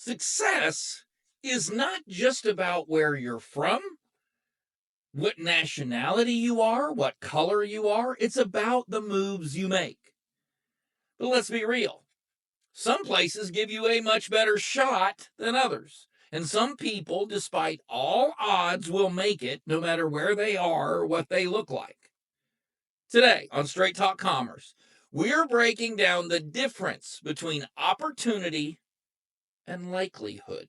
Success is not just about where you're from, what nationality you are, what color you are. It's about the moves you make. But let's be real. Some places give you a much better shot than others. And some people, despite all odds, will make it no matter where they are or what they look like. Today on Straight Talk Commerce, we're breaking down the difference between opportunity and likelihood.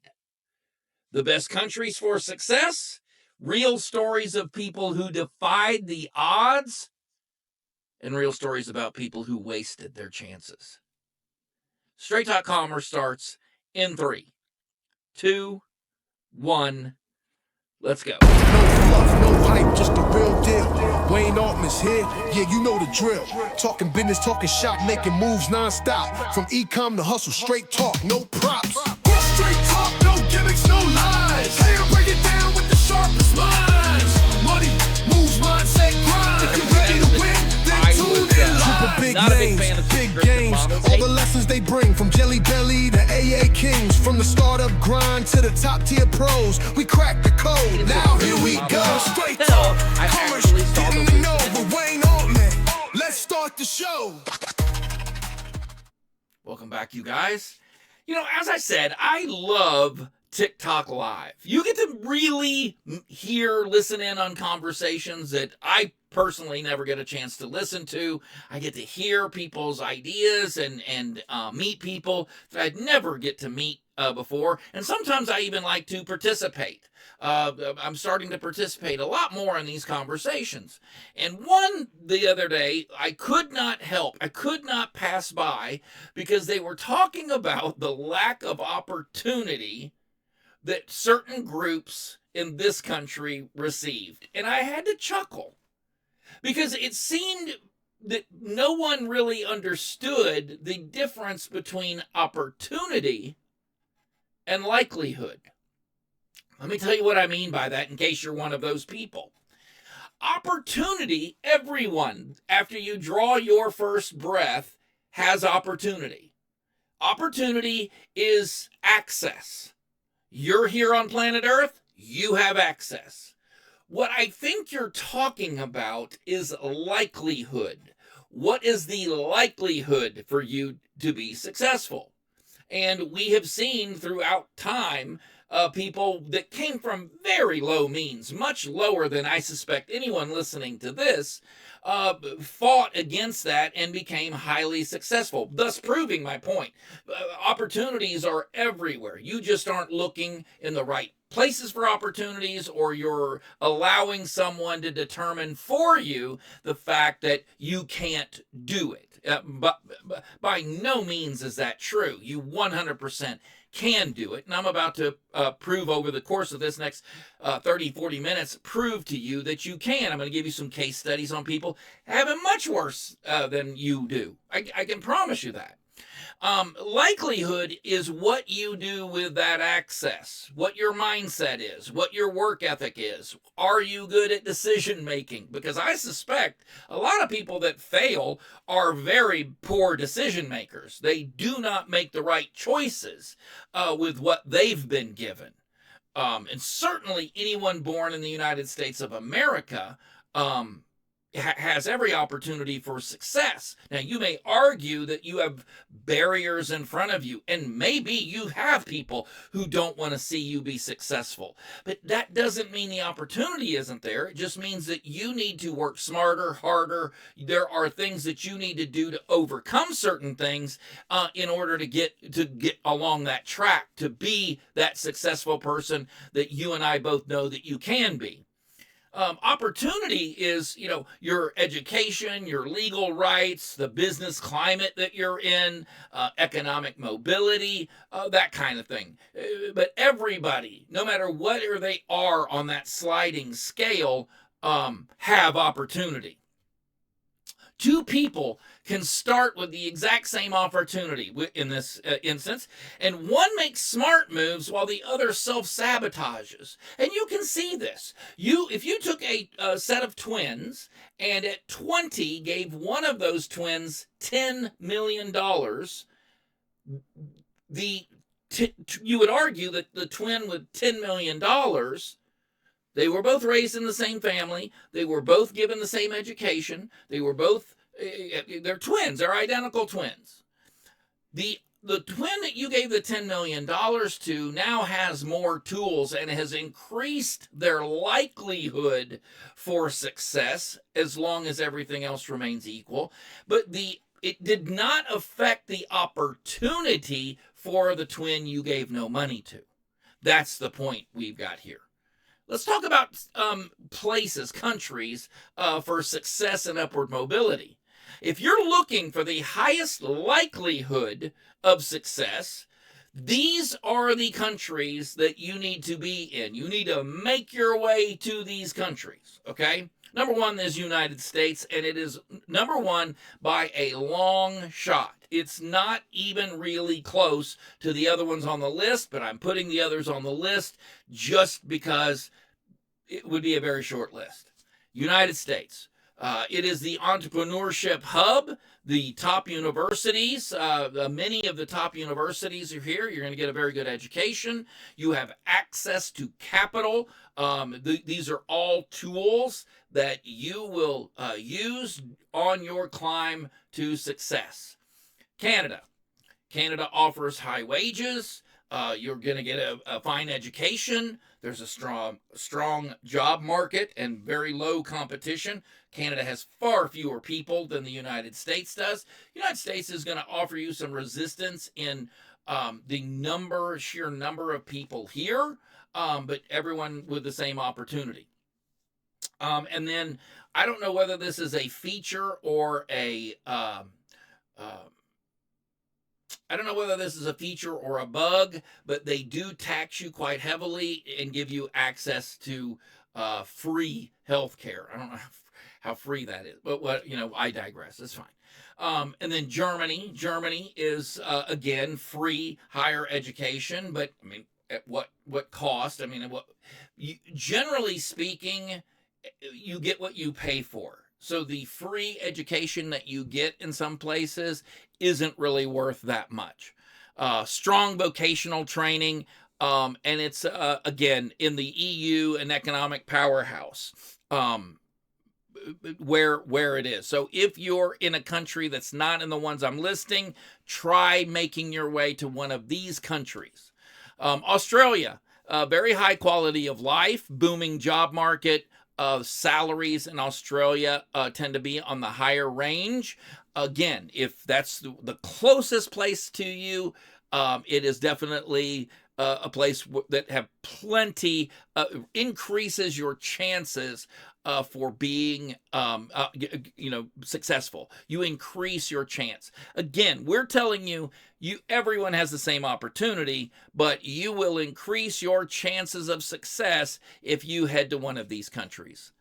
The best countries for success, real stories of people who defied the odds, and real stories about people who wasted their chances. Straight Talk Commerce starts in 3, 2, 1. Let's go. No fluff, no hype, just the real deal. Wayne Altman's here, yeah, you know the drill. Talking business, talking shop, making moves non-stop. From e-com to hustle, straight talk, no props. Straight talk, no gimmicks, no lies. Here to break it down with the sharpest minds. Money, moves, mindset, grind. If you're ready to win, then tune in live. Big names, big games, all the lessons they bring. From Jelly Belly to AA Kings. From the startup grind to the top tier pros. We crack the code, now here we go. Straight talk, commerce, getting to know with Wayne Altman. Let's start the show. Welcome back, you guys. You know, as I said, I love TikTok Live. You get to really listen in on conversations that I personally never get a chance to listen to. I get to hear people's ideas and meet people that I'd never get to meet before. And sometimes I even like to participate. I'm starting to participate a lot more in these conversations. And one the other day, I could not pass by because they were talking about the lack of opportunity that certain groups in this country received. And I had to chuckle because it seemed that no one really understood the difference between opportunity and likelihood. Let me tell you what I mean by that in case you're one of those people. Opportunity, everyone, after you draw your first breath, has opportunity. Opportunity is access. You're here on planet Earth, you have access. What I think you're talking about is likelihood. What is the likelihood for you to be successful? And we have seen throughout time people that came from very low means, much lower than I suspect anyone listening to this, fought against that and became highly successful, thus proving my point. Opportunities are everywhere. You just aren't looking in the right places for opportunities, or you're allowing someone to determine for you the fact that you can't do it. But by no means is that true. You 100% can do it. And I'm about to prove over the course of this next 30, 40 minutes, prove to you that you can. I'm going to give you some case studies on people having much worse than you do. I can promise you that. Likelihood is what you do with that access, what your mindset is, what your work ethic is. Are you good at decision making? Because I suspect a lot of people that fail are very poor decision makers. They do not make the right choices with what they've been given. And certainly anyone born in the United States of America has every opportunity for success. Now, you may argue that you have barriers in front of you, and maybe you have people who don't want to see you be successful. But that doesn't mean the opportunity isn't there. It just means that you need to work smarter, harder. There are things that you need to do to overcome certain things in order to get along that track, to be that successful person that you and I both know that you can be. Opportunity is, your education, your legal rights, the business climate that you're in, economic mobility, that kind of thing. But everybody, no matter where they are on that sliding scale, have opportunity. Two people can start with the exact same opportunity in this instance, and one makes smart moves while the other self-sabotages. And you can see this. If you took a set of twins and at 20 gave one of those twins $10 million, the you would argue that the twin with $10 million, they were both raised in the same family. They were both given the same education. They were both, they're twins. They're identical twins. The twin that you gave the $10 million to now has more tools and has increased their likelihood for success as long as everything else remains equal. But it did not affect the opportunity for the twin you gave no money to. That's the point we've got here. Let's talk about places, countries for success and upward mobility. If you're looking for the highest likelihood of success, these are the countries that you need to be in. You need to make your way to these countries, okay? Number one is United States, and it is number one by a long shot. It's not even really close to the other ones on the list, but I'm putting the others on the list just because it would be a very short list. United States. It is the entrepreneurship hub. The top universities, many of the top universities are here. You're going to get a very good education. You have access to capital. These are all tools that you will use on your climb to success. Canada. Canada offers high wages. You're going to get a fine education. There's a strong job market and very low competition. Canada has far fewer people than the United States does. The United States is going to offer you some resistance in the sheer number of people here, but everyone with the same opportunity. And then I don't know whether this is a feature or a I don't know whether this is a feature or a bug, but they do tax you quite heavily and give you access to free health care. I don't know how free that is, but I digress. It's fine. And then Germany. Germany is, again, free higher education, but I mean, at what cost? I mean, generally speaking, you get what you pay for. So the free education that you get in some places isn't really worth that much. Strong vocational training, and it's, again, in the EU, an economic powerhouse where it is. So if you're in a country that's not in the ones I'm listing, try making your way to one of these countries. Australia, very high quality of life, booming job market. Salaries in Australia tend to be on the higher range. Again, if that's the closest place to you, it is definitely a place that have plenty, increases your chances for being, successful. You increase your chance. Again, we're telling you, everyone has the same opportunity, but you will increase your chances of success if you head to one of these countries.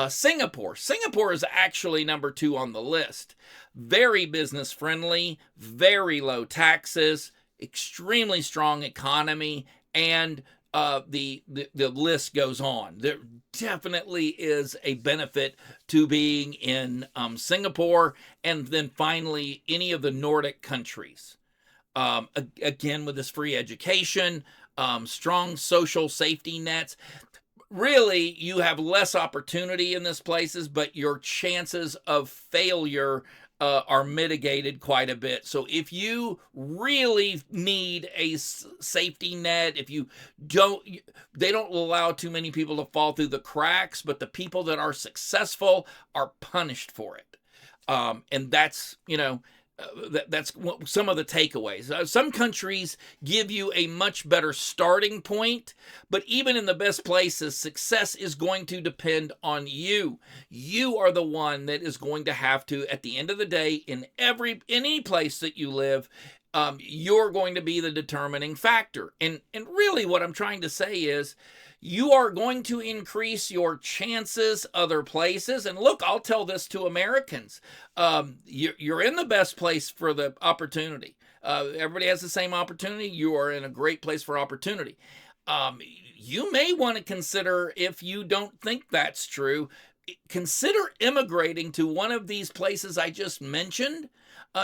Singapore. Singapore is actually number 2 on the list. Very business friendly, very low taxes, extremely strong economy, and the list goes on. There definitely is a benefit to being in Singapore, and then finally any of the Nordic countries. Again, with this free education, strong social safety nets. Really, you have less opportunity in these places, but your chances of failure are mitigated quite a bit. So if you really need a safety net, if you they don't allow too many people to fall through the cracks, but the people that are successful are punished for it. And that's, that's some of the takeaways. Some countries give you a much better starting point, but even in the best places, success is going to depend on you. You are the one that is going to have to, at the end of the day, in any place that you live, you're going to be the determining factor. And really what I'm trying to say is, you are going to increase your chances other places. And look, I'll tell this to Americans. You're in the best place for the opportunity. Everybody has the same opportunity. You are in a great place for opportunity. You may want to consider, if you don't think that's true, consider immigrating to one of these places I just mentioned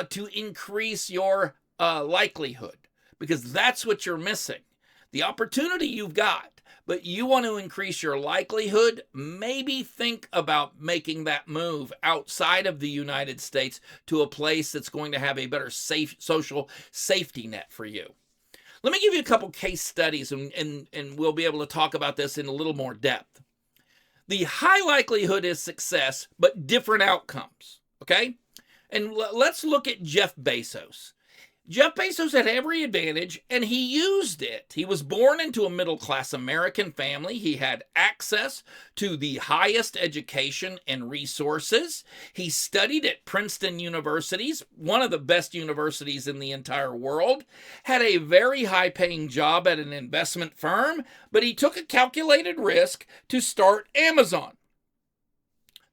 to increase your likelihood. because that's what you're missing. The opportunity you've got, but you want to increase your likelihood, maybe think about making that move outside of the United States to a place that's going to have a better social safety net for you. Let me give you a couple case studies, and we'll be able to talk about this in a little more depth. The high likelihood is success, but different outcomes, okay? And let's look at Jeff Bezos. Jeff Bezos had every advantage, and he used it. He was born into a middle-class American family. He had access to the highest education and resources. He studied at Princeton University, one of the best universities in the entire world, had a very high-paying job at an investment firm, but he took a calculated risk to start Amazon.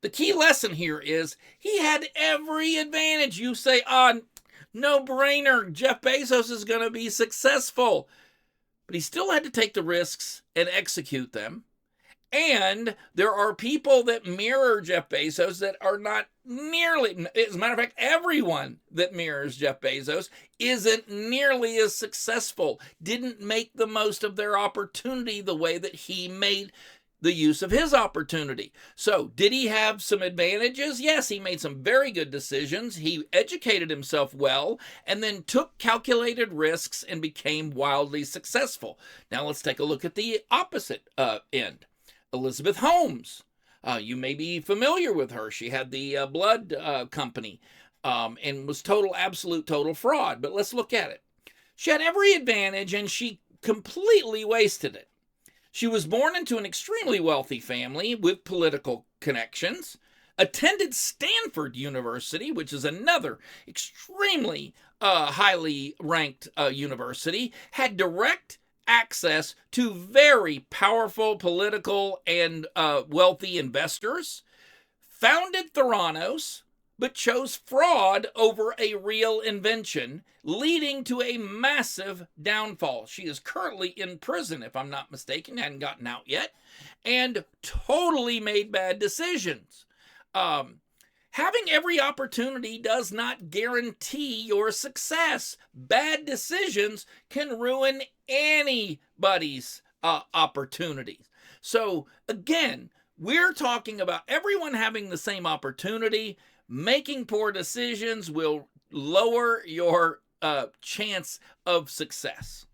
The key lesson here is he had every advantage. You say, no brainer, Jeff Bezos is going to be successful. But he still had to take the risks and execute them. And there are people that mirror Jeff Bezos that are not nearly, as a matter of fact, everyone that mirrors Jeff Bezos isn't nearly as successful, didn't make the most of their opportunity the way that he made the use of his opportunity. So did he have some advantages? Yes, he made some very good decisions. He educated himself well and then took calculated risks and became wildly successful. Now let's take a look at the opposite end. Elizabeth Holmes. You may be familiar with her. She had the blood company and was absolute total fraud. But let's look at it. She had every advantage and she completely wasted it. She was born into an extremely wealthy family with political connections, attended Stanford University, which is another extremely highly ranked university, had direct access to very powerful political and wealthy investors, founded Theranos, but chose fraud over a real invention, leading to a massive downfall. She is currently in prison, if I'm not mistaken, hadn't gotten out yet, and totally made bad decisions. Having every opportunity does not guarantee your success. Bad decisions can ruin anybody's opportunities. So again, we're talking about everyone having the same opportunity. Making poor decisions will lower your chance of success.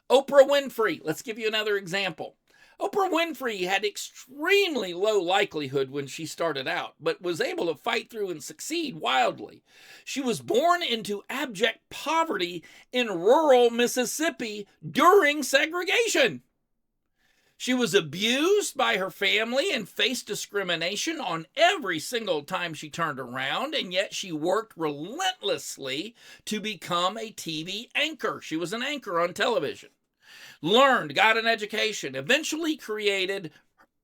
Oprah Winfrey, let's give you another example. Oprah Winfrey had extremely low likelihood when she started out, but was able to fight through and succeed wildly. She was born into abject poverty in rural Mississippi during segregation. She was abused by her family and faced discrimination on every single time she turned around, and yet she worked relentlessly to become a TV anchor. She was an anchor on television. Learned, got an education, eventually created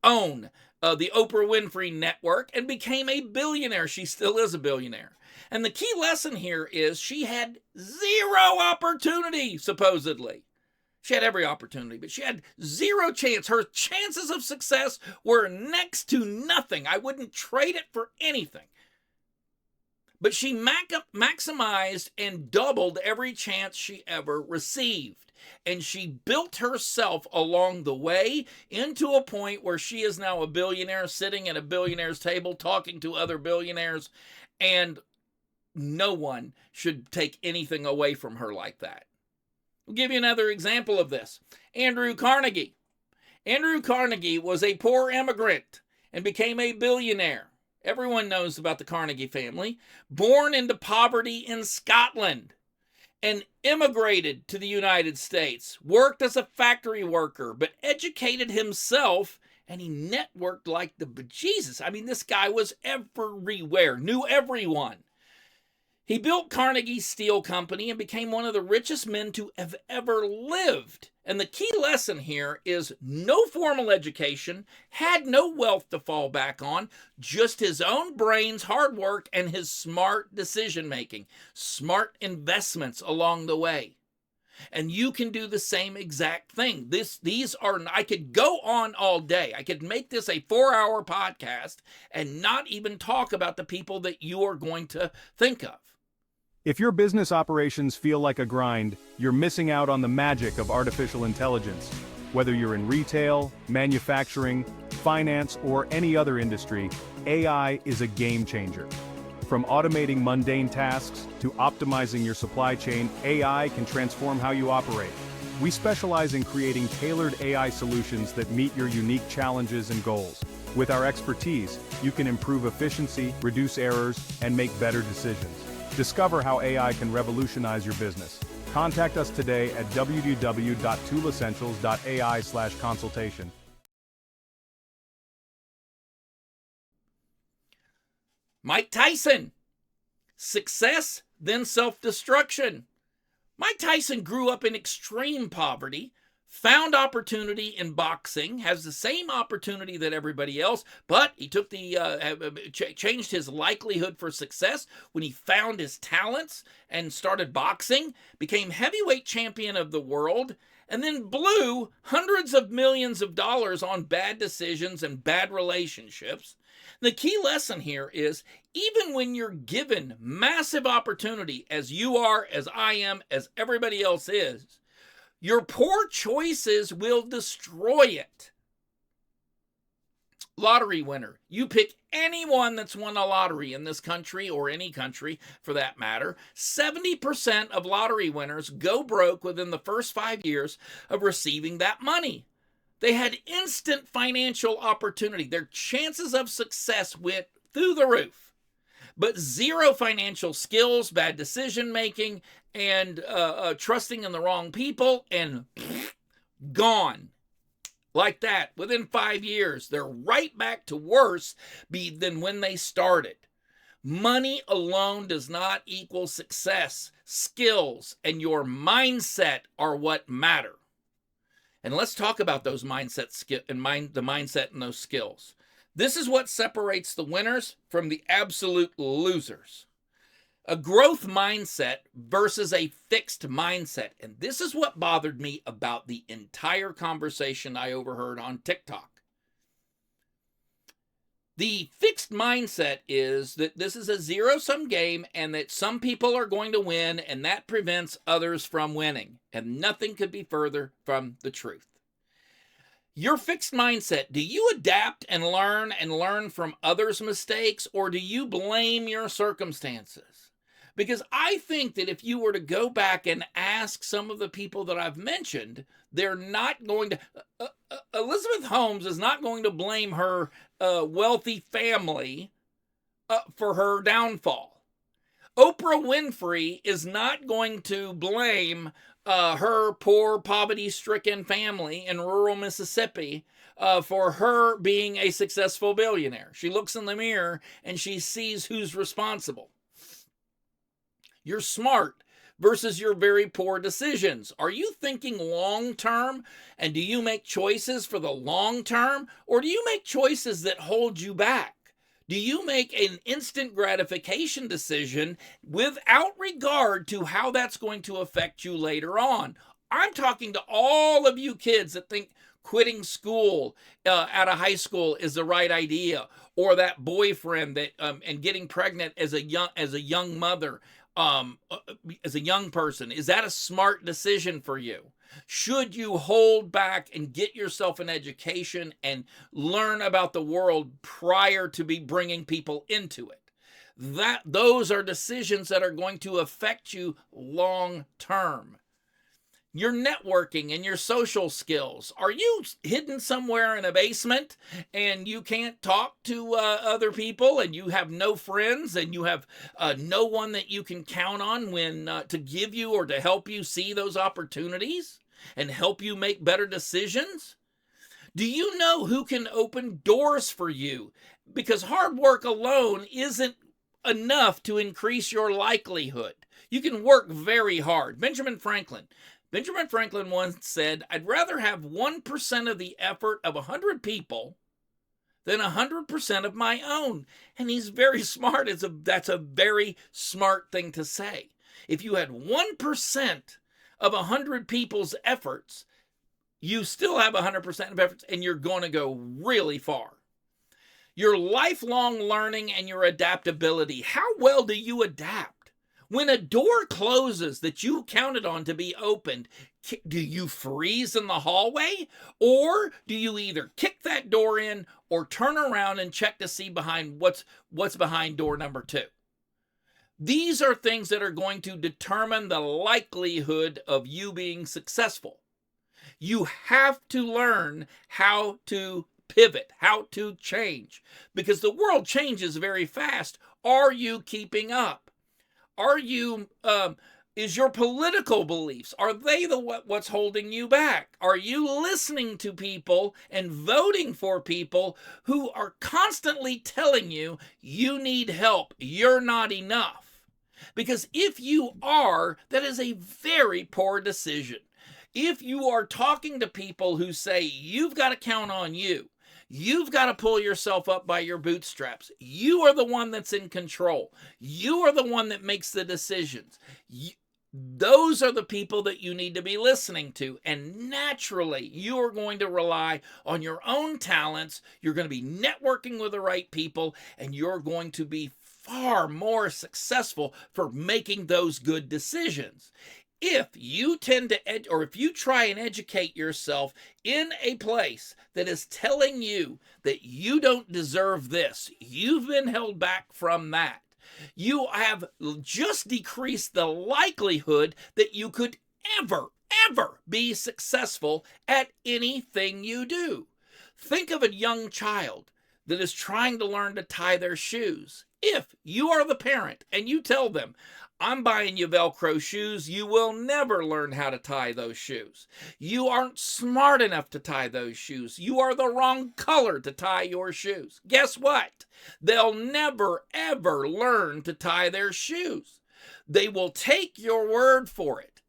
the Oprah Winfrey Network and became a billionaire. She still is a billionaire. And the key lesson here is she had zero opportunity, supposedly. She had every opportunity, but she had zero chance. Her chances of success were next to nothing. I wouldn't trade it for anything. But she maximized and doubled every chance she ever received. And she built herself along the way into a point where she is now a billionaire, sitting at a billionaire's table, talking to other billionaires, and no one should take anything away from her like that. I'll give you another example of this. Andrew Carnegie. Andrew Carnegie was a poor immigrant and became a billionaire. Everyone knows about the Carnegie family. Born into poverty in Scotland and immigrated to the United States. Worked as a factory worker, but educated himself, and he networked like the bejesus. I mean, this guy was everywhere, knew everyone. He built Carnegie Steel Company and became one of the richest men to have ever lived. And the key lesson here is no formal education, had no wealth to fall back on, just his own brains, hard work, and his smart decision making, smart investments along the way. And you can do the same exact thing. I could go on all day. I could make this a 4-hour podcast and not even talk about the people that you are going to think of. If your business operations feel like a grind, you're missing out on the magic of artificial intelligence. Whether you're in retail, manufacturing, finance, or any other industry, AI is a game changer. From automating mundane tasks to optimizing your supply chain, AI can transform how you operate. We specialize in creating tailored AI solutions that meet your unique challenges and goals. With our expertise, you can improve efficiency, reduce errors, and make better decisions. Discover how AI can revolutionize your business. Contact us today at www.toolessentials.ai/consultation. Mike Tyson. Success, then self-destruction. Mike Tyson grew up in extreme poverty, found opportunity in boxing, has the same opportunity that everybody else, but he took changed his likelihood for success when he found his talents and started boxing, became heavyweight champion of the world, and then blew hundreds of millions of dollars on bad decisions and bad relationships. The key lesson here is, even when you're given massive opportunity, as you are, as I am, as everybody else is, your poor choices will destroy it. Lottery winner. You pick anyone that's won a lottery in this country, or any country for that matter, 70% of lottery winners go broke within the first 5 years of receiving that money. They had instant financial opportunity. Their chances of success went through the roof. But zero financial skills, bad decision making, and trusting in the wrong people, and gone. Like that, within 5 years, they're right back to worse than when they started. Money alone does not equal success. Skills and your mindset are what matter. And let's talk about those the mindset and those skills. This is what separates the winners from the absolute losers. A growth mindset versus a fixed mindset. And this is what bothered me about the entire conversation I overheard on TikTok. The fixed mindset is that this is a zero-sum game and that some people are going to win, and that prevents others from winning. And nothing could be further from the truth. Your fixed mindset, do you adapt and learn from others' mistakes, or do you blame your circumstances? Because I think that if you were to go back and ask some of the people that I've mentioned, they're not going to... Elizabeth Holmes is not going to blame her wealthy family for her downfall. Oprah Winfrey is not going to blame her poor, poverty-stricken family in rural Mississippi for her being a successful billionaire. She looks in the mirror and she sees who's responsible. You're smart versus your very poor decisions. Are you thinking long term, and do you make choices for the long term, or do you make choices that hold you back? Do you make an instant gratification decision without regard to how that's going to affect you later on? I'm talking to all of you kids that think quitting school out of high school is the right idea, or that boyfriend that and getting pregnant as a young mother. As a young person, is that a smart decision for you? Should you hold back and get yourself an education and learn about the world prior to bringing people into it? Those are decisions that are going to affect you long term. Your networking and your social skills. Are you hidden somewhere in a basement and you can't talk to other people, and you have no friends, and you have no one that you can count on to give you or to help you see those opportunities and help you make better decisions? Do you know who can open doors for you? Because hard work alone isn't enough to increase your likelihood. You can work very hard. Benjamin Franklin once said, "I'd rather have 1% of the effort of 100 people than 100% of my own." And he's very smart. That's a very smart thing to say. If you had 1% of 100 people's efforts, you still have 100% of efforts, and you're going to go really far. Your lifelong learning and your adaptability. How well do you adapt? When a door closes that you counted on to be opened, do you freeze in the hallway? Or do you either kick that door in or turn around and check to see behind what's behind door number 2? These are things that are going to determine the likelihood of you being successful. You have to learn how to pivot, how to change, because the world changes very fast. Are you keeping up? Are you, is your political beliefs, are they what's holding you back? Are you listening to people and voting for people who are constantly telling you you need help, you're not enough? Because if you are, that is a very poor decision. If you are talking to people who say you've got to count on you, you've got to pull yourself up by your bootstraps, you are the one that's in control, you are the one that makes the decisions, those are the people that you need to be listening to. And naturally, you are going to rely on your own talents, you're going to be networking with the right people, and you're going to be far more successful for making those good decisions. If you tend to, or if you try and educate yourself in a place that is telling you that you don't deserve this, you've been held back from that, you have just decreased the likelihood that you could ever be successful at anything you do. Think of a young child that is trying to learn to tie their shoes. If you are the parent and you tell them, I'm buying you Velcro shoes, you will never learn how to tie those shoes. You aren't smart enough to tie those shoes. You are the wrong color to tie your shoes. Guess what? They'll never, ever learn to tie their shoes. They will take your word for it.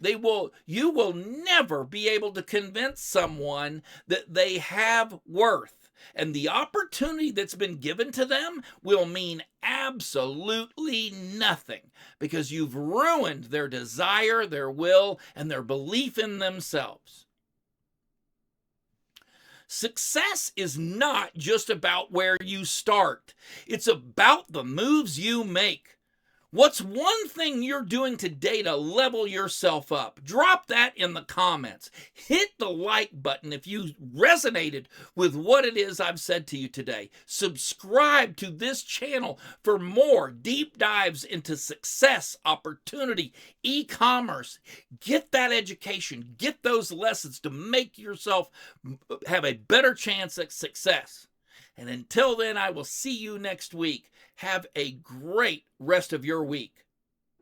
You will never be able to convince someone that they have worth. And the opportunity that's been given to them will mean absolutely nothing, because you've ruined their desire, their will, and their belief in themselves. Success is not just about where you start. It's about the moves you make. What's one thing you're doing today to level yourself up? Drop that in the comments. Hit the like button if you resonated with what it is I've said to you today. Subscribe to this channel for more deep dives into success, opportunity, e-commerce. Get that education. Get those lessons to make yourself have a better chance at success. And until then, I will see you next week. Have a great rest of your week.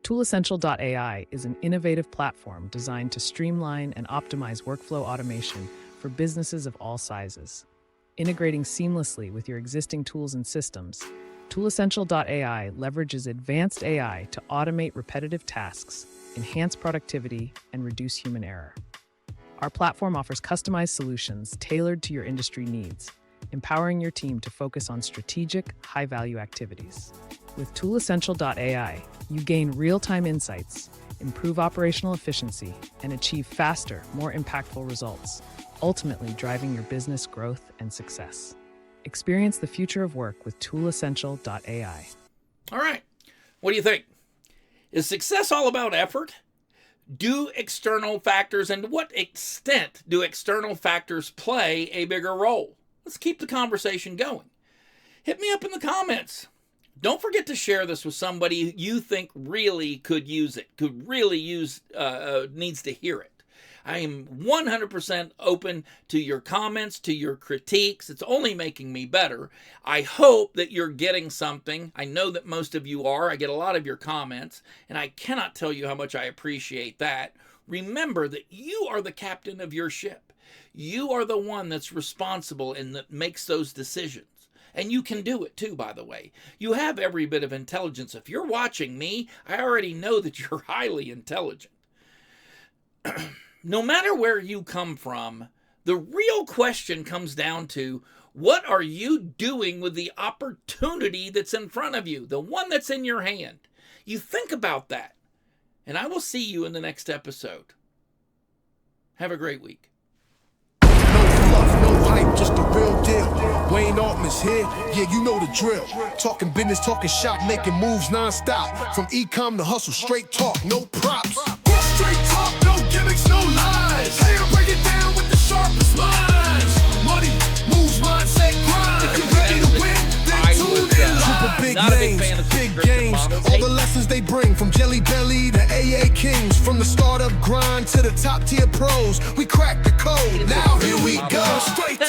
ToolEssential.ai is an innovative platform designed to streamline and optimize workflow automation for businesses of all sizes. Integrating seamlessly with your existing tools and systems, ToolEssential.ai leverages advanced AI to automate repetitive tasks, enhance productivity, and reduce human error. Our platform offers customized solutions tailored to your industry needs, empowering your team to focus on strategic, high-value activities. With ToolEssential.ai, you gain real-time insights, improve operational efficiency, and achieve faster, more impactful results, ultimately driving your business growth and success. Experience the future of work with ToolEssential.ai. All right, what do you think? Is success all about effort? Do external factors, and to what extent do external factors play a bigger role? Let's keep the conversation going. Hit me up in the comments. Don't forget to share this with somebody you think really could use it, needs to hear it. I am 100% open to your comments, to your critiques. It's only making me better. I hope that you're getting something. I know that most of you are. I get a lot of your comments, and I cannot tell you how much I appreciate that. Remember that you are the captain of your ship. You are the one that's responsible and that makes those decisions. And you can do it too, by the way. You have every bit of intelligence. If you're watching me, I already know that you're highly intelligent. No matter where you come from, the real question comes down to, what are you doing with the opportunity that's in front of you, the one that's in your hand? You think about that. And I will see you in the next episode. Have a great week. No fluff, no hype, just the real real deal. Wayne Altman's here, yeah, you know the drill. Talking business, talking shop, making moves non-stop. From e-com to hustle, straight talk, no props. Straight talk, no gimmicks, no lies. Here to break it down with the sharpest minds. Money moves, mindset, grind. If you're ready to win, then tune in. Triple big Not a big names, fan of big subscription games. models. All the lessons they bring, from Jelly Belly to AA Kings. From the startup grind to the top tier pros, we crack the code. Now here we go. Straight